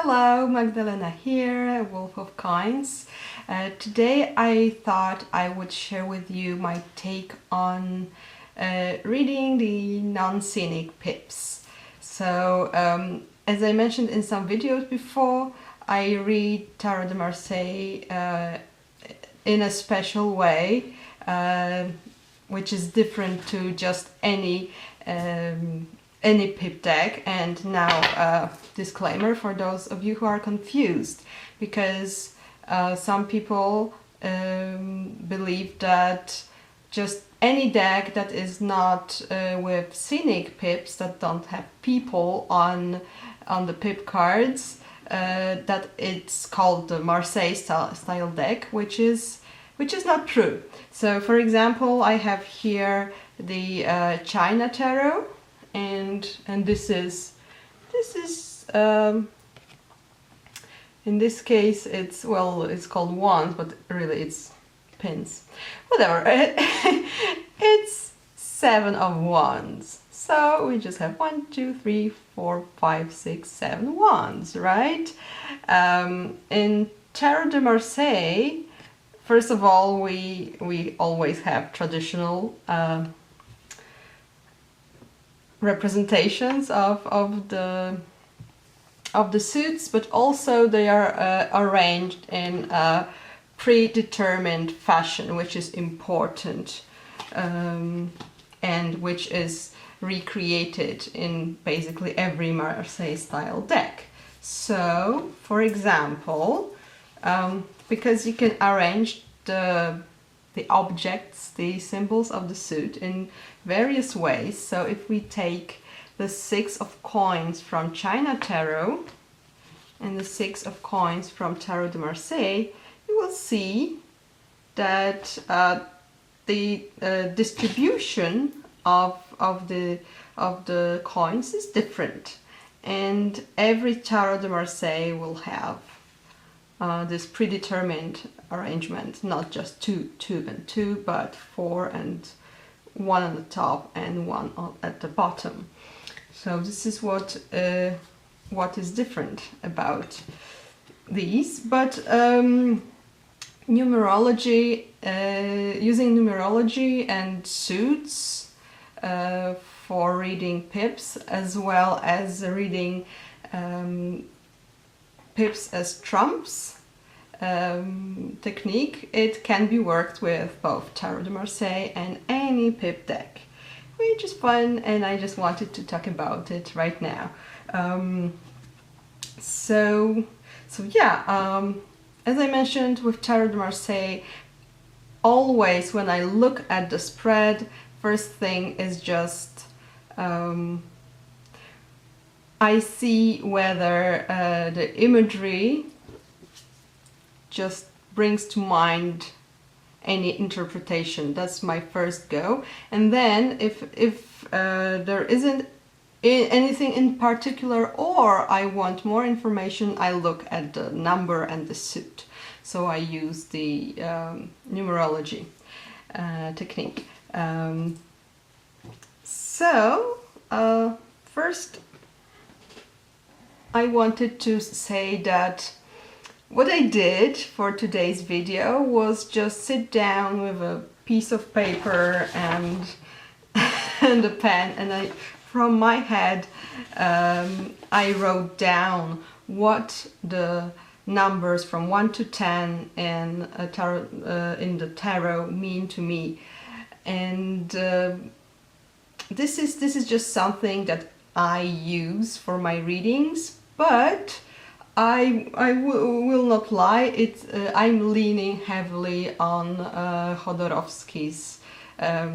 Hello, Magdalena here, Wolf of Coins. Today I thought I would share with you my take on reading the non-scenic pips. So, as I mentioned in some videos before, I read Tarot de Marseille in a special way, which is different to just any pip deck. And now disclaimer for those of you who are confused, because some people believe that just any deck that is not with scenic pips, that don't have people on the pip cards, that it's called the Marseille style deck, which is not true. So for example, I have here the China Tarot, and this is in this case it's called wands, but really it's pins, whatever. It's 7 of wands, so we just have 1, 2, 3, 4, 5, 6, 7 wands, right? In Tarot de Marseille, first of all, we always have traditional representations of the suits, but also they are arranged in a predetermined fashion, which is important, and which is recreated in basically every Marseille style deck. So, for example, because you can arrange the objects, the symbols of the suit in various ways. So if we take the 6 of coins from China Tarot and the 6 of coins from Tarot de Marseille, you will see that the distribution of the coins is different, and every Tarot de Marseille will have this predetermined arrangement, not just 2 and 2, but 4 and 1 on the top and 1 at the bottom. So this is what is different about these. But numerology, using numerology and suits for reading pips, as well as reading pips as trumps technique, it can be worked with both Tarot de Marseille and any pip deck, which is fun, and I just wanted to talk about it right now. So yeah, as I mentioned, with Tarot de Marseille, always when I look at the spread, first thing is just I see whether the imagery just brings to mind any interpretation. That's my first go. And then if there isn't anything in particular, or I want more information, I look at the number and the suit. So I use the numerology technique. First I wanted to say that what I did for today's video was just sit down with a piece of paper and and a pen, and from my head I wrote down what the numbers from 1 to 10 in the tarot mean to me. And this is just something that I use for my readings, but I will not lie, I'm leaning heavily on Jodorowsky's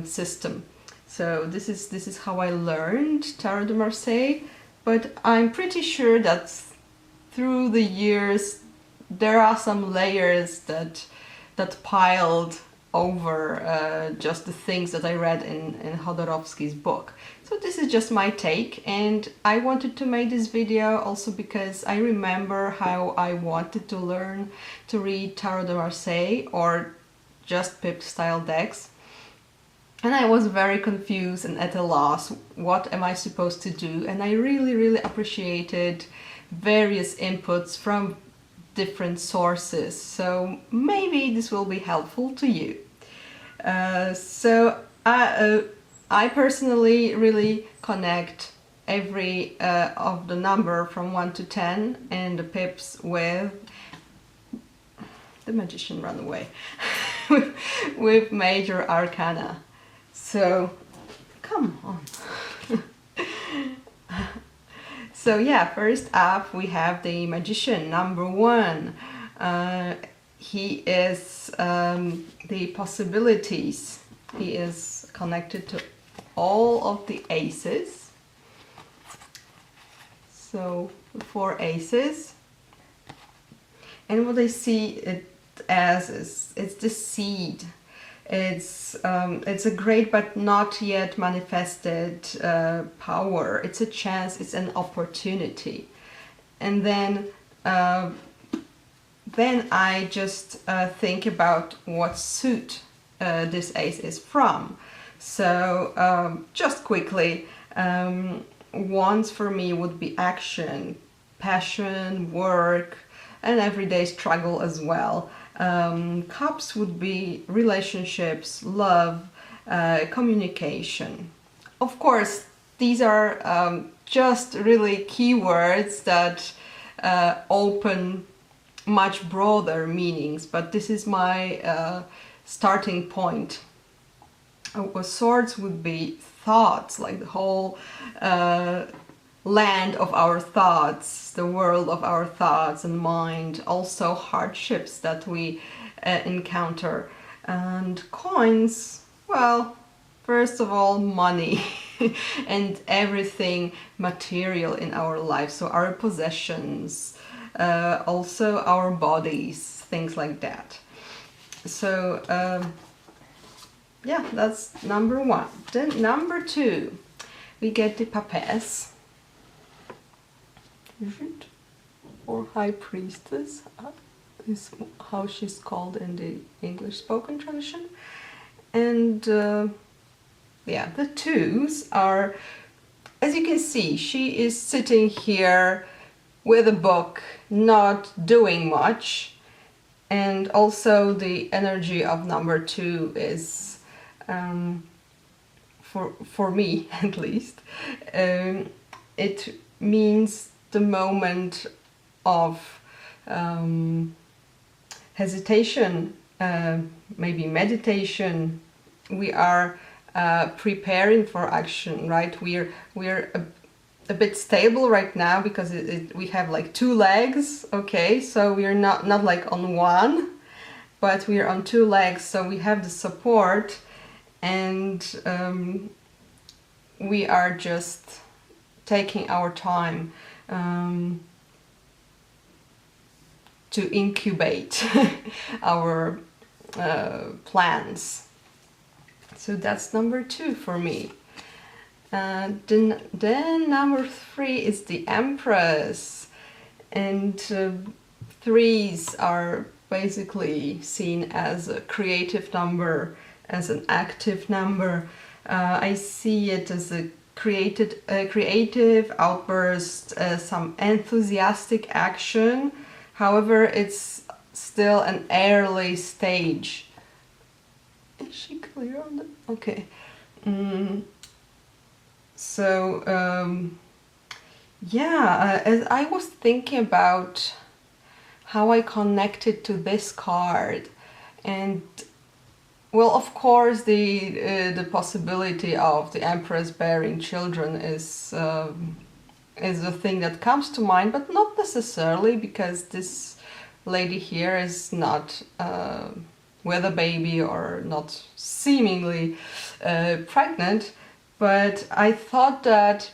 system. So this is how I learned Tarot de Marseille, but I'm pretty sure that through the years there are some layers that piled over just the things that I read in Jodorowsky's book. So this is just my take, and I wanted to make this video also because I remember how I wanted to learn to read Tarot de Marseille or just pip style decks, and I was very confused and at a loss, what am I supposed to do? And I really appreciated various inputs from different sources. So maybe this will be helpful to you. I personally really connect every of the number from 1 to 10 and the pips with the magician run away with major arcana. So come on. So yeah, first up we have the magician, number 1. He is the possibilities. He is connected to all of the aces. So 4 aces. And what I see it as is it's the seed. It's a great but not yet manifested power. It's a chance, it's an opportunity. And then I just think about what suit this ace is from. So just quickly, wands for me would be action, passion, work, and everyday struggle as well. Cups would be relationships, love, communication. Of course, these are just really keywords that open much broader meanings, but this is my starting point. Swords would be thoughts, like the whole land of our thoughts, the world of our thoughts and mind, also hardships that we encounter. And coins, well, first of all, money and everything material in our life, so our possessions, also our bodies, things like that. So yeah, that's number 1. Then number 2, we get the papesse, or high priestess, is how she's called in the English spoken tradition. And yeah, the 2s are, as you can see, she is sitting here with a book, not doing much. And also the energy of number 2 is, for me at least, it means the moment of hesitation, maybe meditation. We are preparing for action, right? We're a bit stable right now because we have like 2 legs, okay? So we're not like on one, but we're on 2 legs, so we have the support, and we are just taking our time to incubate our plans. So that's number 2 for me. Then number 3 is the Empress, and 3s are basically seen as a creative number, as an active number. I see it as a creative outburst, some enthusiastic action. However, it's still an early stage. Is she clear on that? Okay. So yeah, as I was thinking about how I connected to this card, and well, of course, the possibility of the Empress bearing children is the thing that comes to mind, but not necessarily, because this lady here is not with a baby or not seemingly pregnant. But I thought that,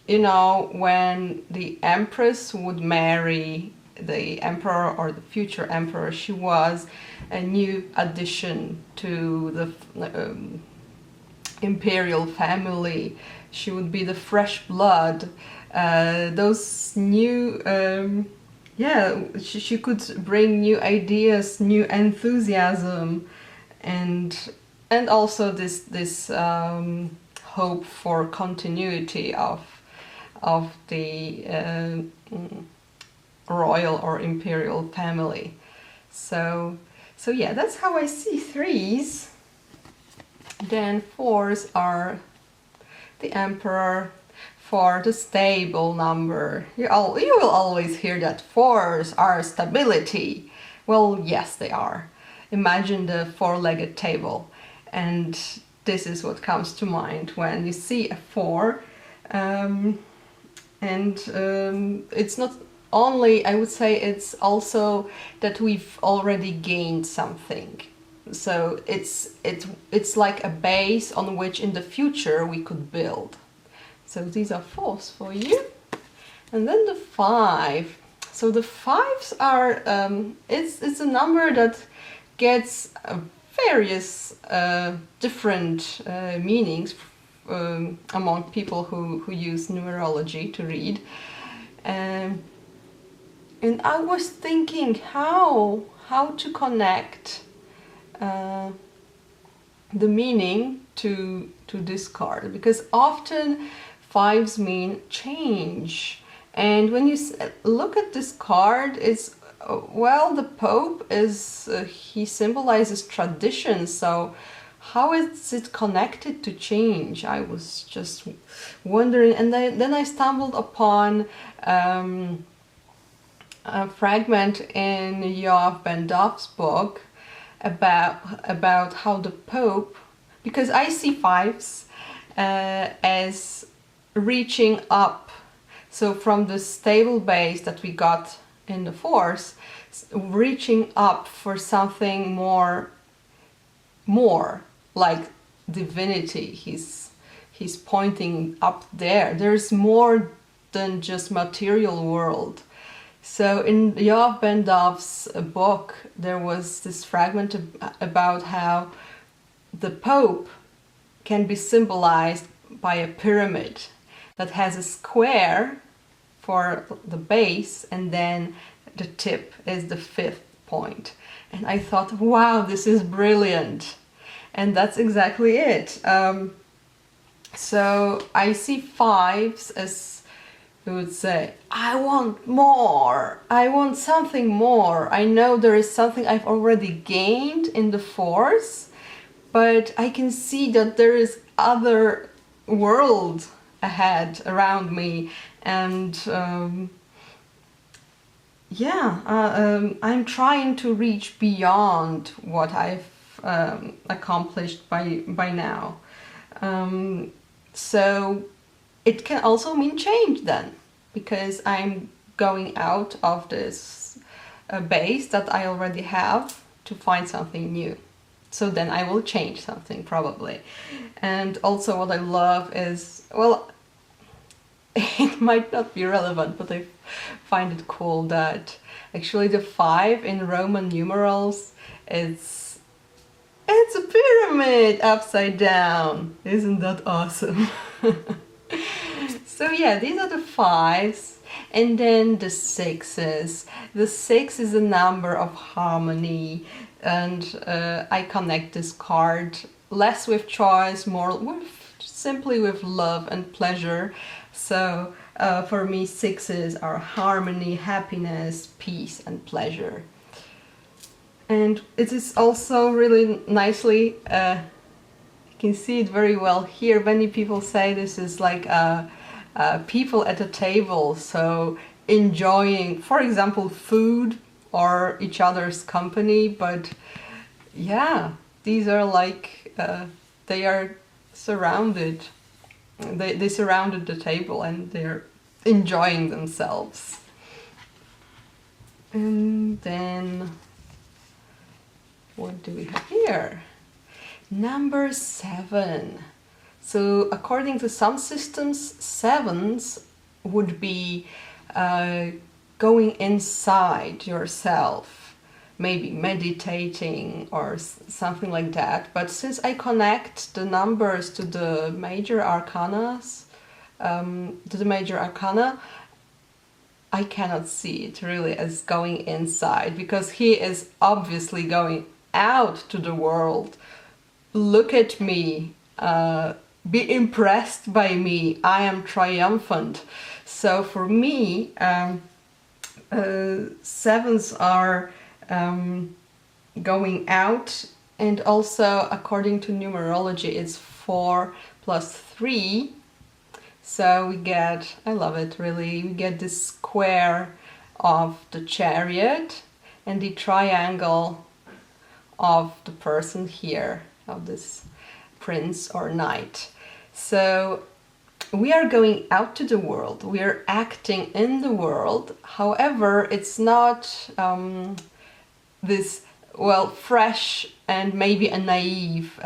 you know, when the Empress would marry the Emperor or the future Emperor, she was a new addition to the imperial family. She would be the fresh blood. Those new, yeah, she could bring new ideas, new enthusiasm, and also this hope for continuity of of the royal or imperial family. So yeah, that's how I see threes. Then fours are the emperor. For the stable number, you will always hear that fours are stability. Well, yes, they are. Imagine the four-legged table, and this is what comes to mind when you see a four. It's not only, I would say, it's also that we've already gained something. So it's like a base on which in the future we could build. So these are fours for you. And then the five. So the fives are, it's a number that gets various different meanings among people who use numerology to read. And I was thinking how to connect the meaning to this card, because often fives mean change, and when you look at this card, it's well, the Pope is he symbolizes tradition, so how is it connected to change? I was just wondering, and then I stumbled upon a fragment in Yoav Ben Doff's book about how the Pope, because I see fives as reaching up, so from the stable base that we got in the fours, reaching up for something more like divinity. He's pointing up there. There's more than just material world. So in Yoav Ben Doff's book, there was this fragment about how the Pope can be symbolized by a pyramid that has a square for the base, and then the tip is the fifth point. And I thought, wow, this is brilliant. And that's exactly it. So I see fives as, who would say, I want more, I want something more. I know there is something I've already gained in the fours, but I can see that there is other world ahead around me, and I'm trying to reach beyond what I've accomplished by now. So it can also mean change then, because I'm going out of this base that I already have to find something new. So then I will change something probably. And also what I love is, well, it might not be relevant, but I find it cool that actually the 5 in Roman numerals it's a pyramid upside down. Isn't that awesome? So yeah, these are the 5s. And then the 6s. The 6 is a number of harmony, and I connect this card less with choice, more with simply with love and pleasure. So for me, 6s are harmony, happiness, peace and pleasure. And it is also really nicely, you can see it very well here. Many people say this is like people at a table, so enjoying, for example, food or each other's company. But yeah, these are like, they are surrounded. They surrounded the table and they're enjoying themselves. And then, what do we have here? Number 7. So according to some systems, 7s would be going inside yourself, maybe meditating or something like that. But since I connect the numbers to the major arcana, I cannot see it really as going inside, because he is obviously going out to the world. Look at me, be impressed by me. I am triumphant. So for me, sevens are going out, and also according to numerology it's 4 plus 3. So we get, I love it really, we get this square of the Chariot and the triangle of the person here, of this prince or knight. So we are going out to the world, we are acting in the world. However, it's not this, well, fresh and maybe a naive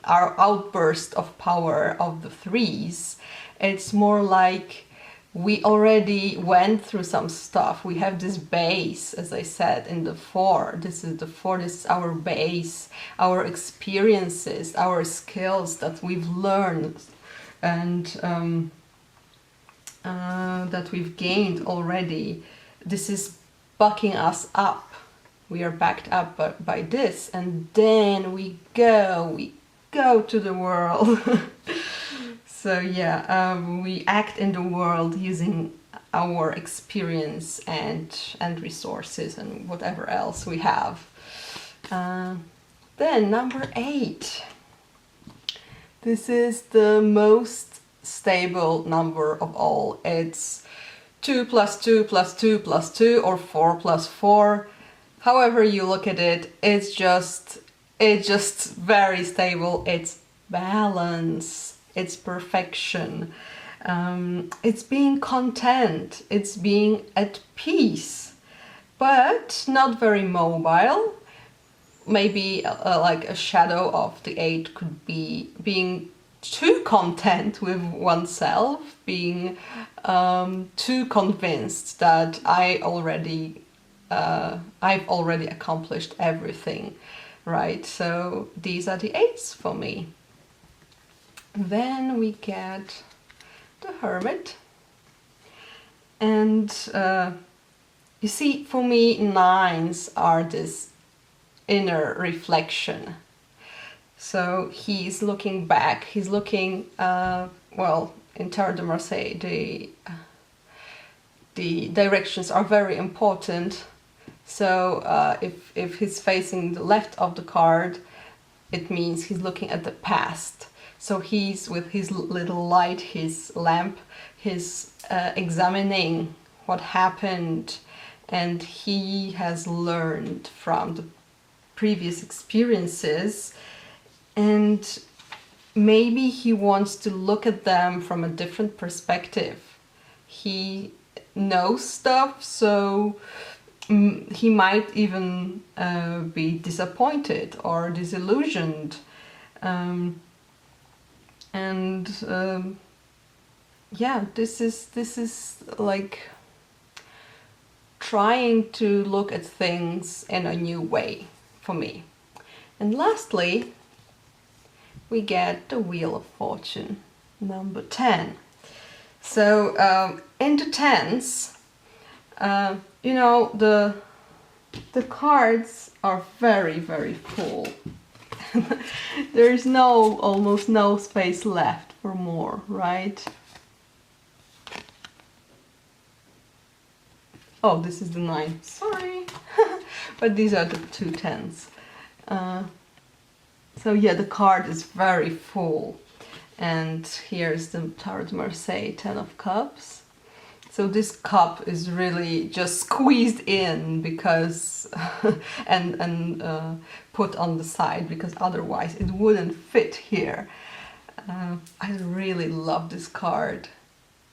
our outburst of power of the threes. It's more like we already went through some stuff. We have this base, as I said, in the 4. This is the 4, this is our base, our experiences, our skills that we've learned and that we've gained already. This is bucking us up. We are backed up by this, and then we go to the world. So yeah, we act in the world using our experience and resources and whatever else we have. Then number 8. This is the most stable number of all. It's 2 plus 2 plus 2 plus 2 or 4 plus 4. However you look at it, it's just very stable. It's balance, it's perfection, it's being content, it's being at peace, but not very mobile. Maybe like a shadow of the 8 could be being too content with oneself, being too convinced that I've already accomplished everything, right? So these are the 8s for me. Then we get the Hermit, and you see, for me 9s are this inner reflection. So he's looking back, he's looking, well, in Tarot de Marseille the directions are very important. So if he's facing the left of the card, it means he's looking at the past. So he's with his little light, his lamp, he's examining what happened, and he has learned from the previous experiences, and maybe he wants to look at them from a different perspective. He knows stuff, so he might even be disappointed or disillusioned. Yeah, this is like trying to look at things in a new way for me. And lastly, we get the Wheel of Fortune, number 10. So in the 10s, you know, the cards are very, very full. There's almost no space left for more, right? Oh, this is the 9, sorry. But these are the 2 10s. So yeah, the card is very full. And here's the Tarot de Marseille 10 of Cups. So this cup is really just squeezed in because and put on the side, because otherwise it wouldn't fit here. I really love this card.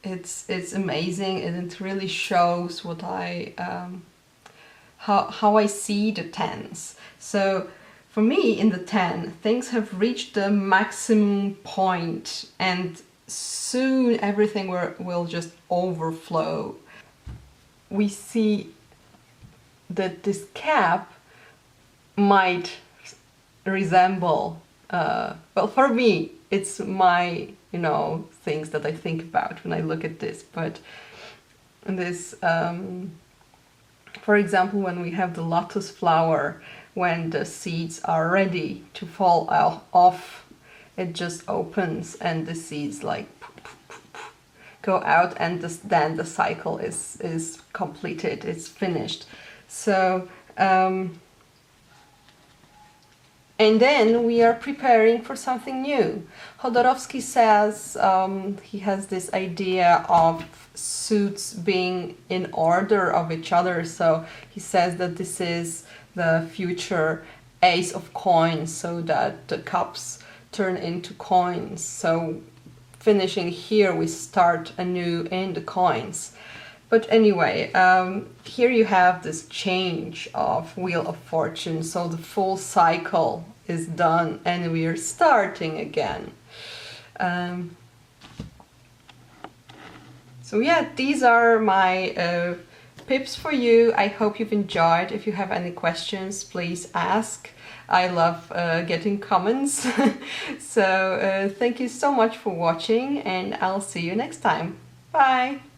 It's amazing, and it really shows what how I see the 10s. So for me, in the 10, things have reached the maximum point, and soon everything will just overflow. We see that this cap might resemble, well, for me, it's my, you know, things that I think about when I look at this, but this, for example, when we have the lotus flower, when the seeds are ready to fall off, it just opens and the seeds like go out, and then the cycle is completed, it's finished. So and then we are preparing for something new. Jodorowsky says he has this idea of suits being in order of each other. So he says that this is the future ace of coins, so that the cups turn into coins. So finishing here, we start anew in the coins. But anyway, here you have this change of Wheel of Fortune. So the full cycle is done and we are starting again. So yeah, these are my pips for you. I hope you've enjoyed. If you have any questions, please ask. I love getting comments. So thank you so much for watching, and I'll see you next time. Bye!